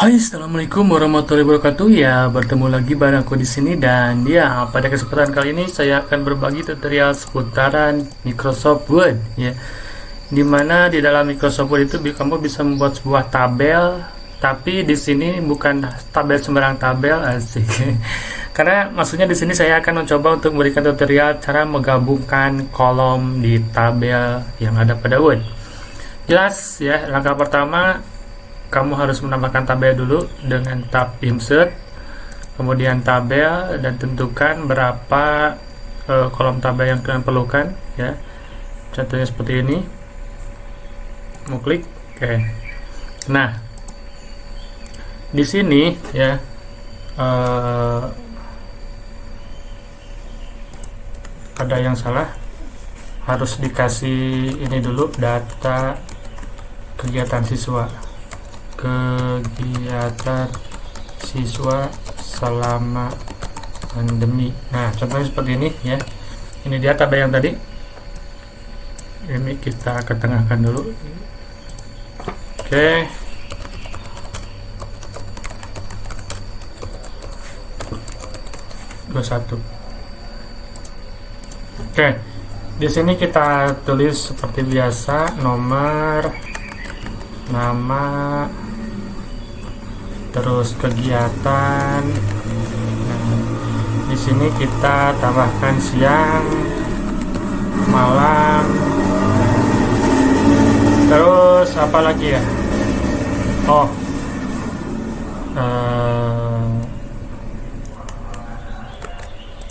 Hai, assalamualaikum warahmatullahi wabarakatuh. Ya, bertemu lagi bareng aku di sini dan ya, pada kesempatan kali ini saya akan berbagi tutorial seputaran Microsoft Word ya. Dimana di dalam Microsoft Word itu kamu bisa membuat sebuah tabel, tapi di sini bukan tabel sembarang tabel asik. Karena maksudnya di sini saya akan mencoba untuk memberikan tutorial cara menggabungkan kolom di tabel yang ada pada Word. Jelas ya, langkah pertama kamu harus menambahkan tabel dulu dengan tab insert, kemudian tabel, dan tentukan berapa kolom tabel yang kalian perlukan ya. Contohnya seperti ini, mau klik, oke. Nah, di sini ya ada yang salah, harus dikasih ini dulu, data kegiatan siswa selama pandemi. Nah, contohnya seperti ini ya. Ini dia tabel yang tadi. Ini kita ketengahkan dulu. Oke. Satu. Oke. Di sini kita tulis seperti biasa nomor, nama, terus kegiatan. Nah, di sini kita tambahkan siang, malam, terus apa lagi ya? Oh,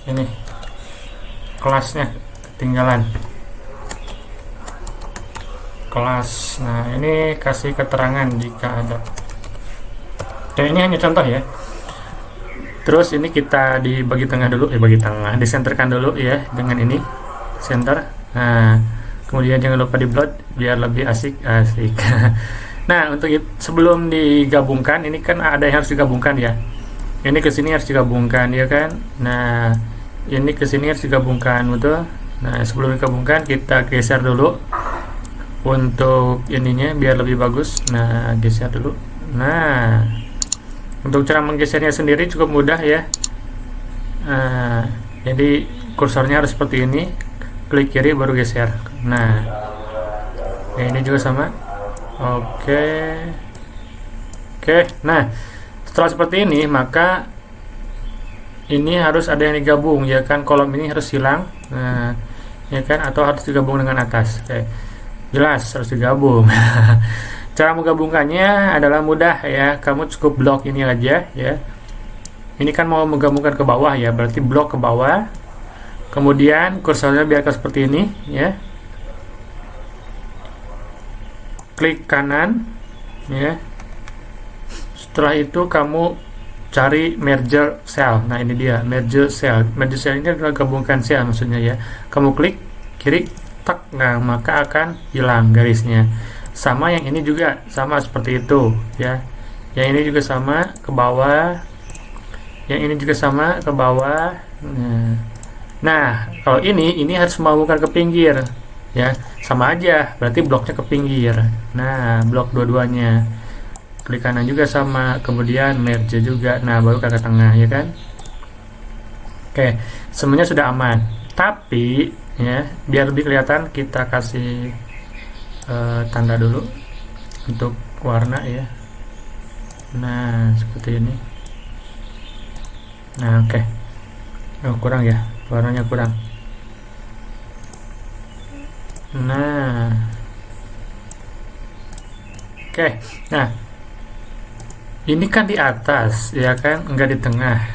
ini kelasnya ketinggalan. Kelas. Nah, ini kasih keterangan jika ada. Dan ini hanya contoh ya. Terus ini kita dibagi tengah dulu, disenterkan dulu ya dengan ini center. Nah, kemudian jangan lupa di blot biar lebih asik. Nah, untuk sebelum digabungkan, ini kan ada yang harus digabungkan ya. Ini ke sini harus digabungkan ya kan. Nah, ini ke sini harus digabungkan, betul. Nah, sebelum digabungkan kita geser dulu untuk ininya biar lebih bagus. Nah, geser dulu. Nah, untuk cara menggesernya sendiri cukup mudah ya. Jadi kursornya harus seperti ini, klik kiri baru geser. Nah, ini juga sama. Oke. Nah, setelah seperti ini maka ini harus ada yang digabung ya kan, kolom ini harus hilang. Nah, ya kan, atau harus digabung dengan atas. Oke. Jelas harus digabung. Cara menggabungkannya adalah mudah ya. Kamu cukup blok ini aja ya. Ini kan mau menggabungkan ke bawah ya, berarti blok ke bawah. Kemudian kursornya biarkan seperti ini ya. Klik kanan ya. Setelah itu kamu cari merge cell. Nah, ini dia merge cell. Merge cell ini adalah gabungkan sel maksudnya ya. Kamu klik kiri, tak. Nah, maka akan hilang garisnya. Sama yang ini juga sama seperti itu ya. Yang ini juga sama ke bawah, yang ini juga sama ke bawah. Nah, kalau ini harus membangunkan ke pinggir ya, sama aja berarti bloknya ke pinggir. Nah, blok dua-duanya, klik kanan juga sama, kemudian merge juga. Nah, baru ke tengah ya kan. Oke, semuanya sudah aman. Tapi ya, biar lebih kelihatan kita kasih tanda dulu untuk warna ya. Nah, seperti ini. Nah, oke. Oh, kurang ya, warnanya kurang. Nah, oke. Nah, ini kan di atas ya kan, enggak di tengah.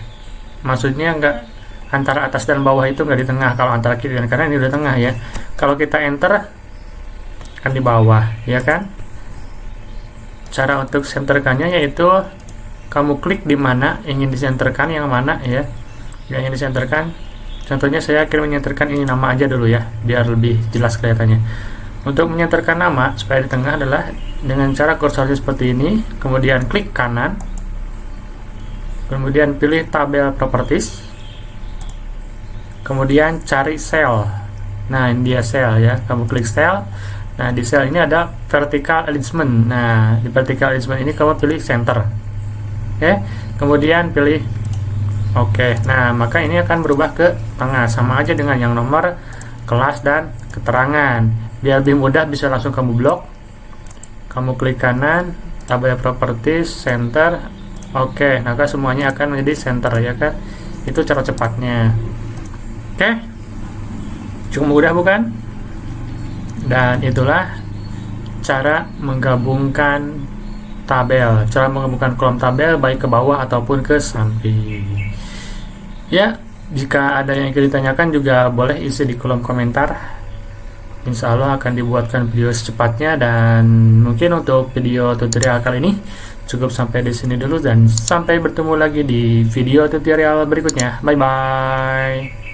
Maksudnya enggak antara atas dan bawah itu enggak di tengah. Kalau antara kiri dan kanan ini udah tengah ya. Kalau kita enter kan di bawah ya kan. Cara untuk senterkannya yaitu kamu klik di mana ingin disenterkan, yang mana ya yang ingin disenterkan. Contohnya saya akan menyenterkan ini nama aja dulu ya, biar lebih jelas kelihatannya. Untuk menyenterkan nama supaya di tengah adalah dengan cara kursornya seperti ini, kemudian klik kanan, kemudian pilih tabel properties, kemudian cari cell. Nah, ini dia cell ya, kamu klik cell. Nah, di sel ini ada vertical alignment. Nah, di vertical alignment ini kamu pilih center. Oke, kemudian pilih oke. Nah, maka ini akan berubah ke tengah, sama aja dengan yang nomor, kelas, dan keterangan. Biar lebih mudah bisa langsung kamu blok. Kamu klik kanan, tabel properties, center. Oke, maka semuanya akan menjadi center ya kan. Itu cara cepatnya. Oke. Cukup mudah bukan? Dan itulah cara menggabungkan tabel, cara menggabungkan kolom tabel baik ke bawah ataupun ke samping. Ya, jika ada yang ingin ditanyakan juga boleh isi di kolom komentar. Insya Allah akan dibuatkan video secepatnya, dan mungkin untuk video tutorial kali ini cukup sampai di sini dulu, dan sampai bertemu lagi di video tutorial berikutnya. Bye bye.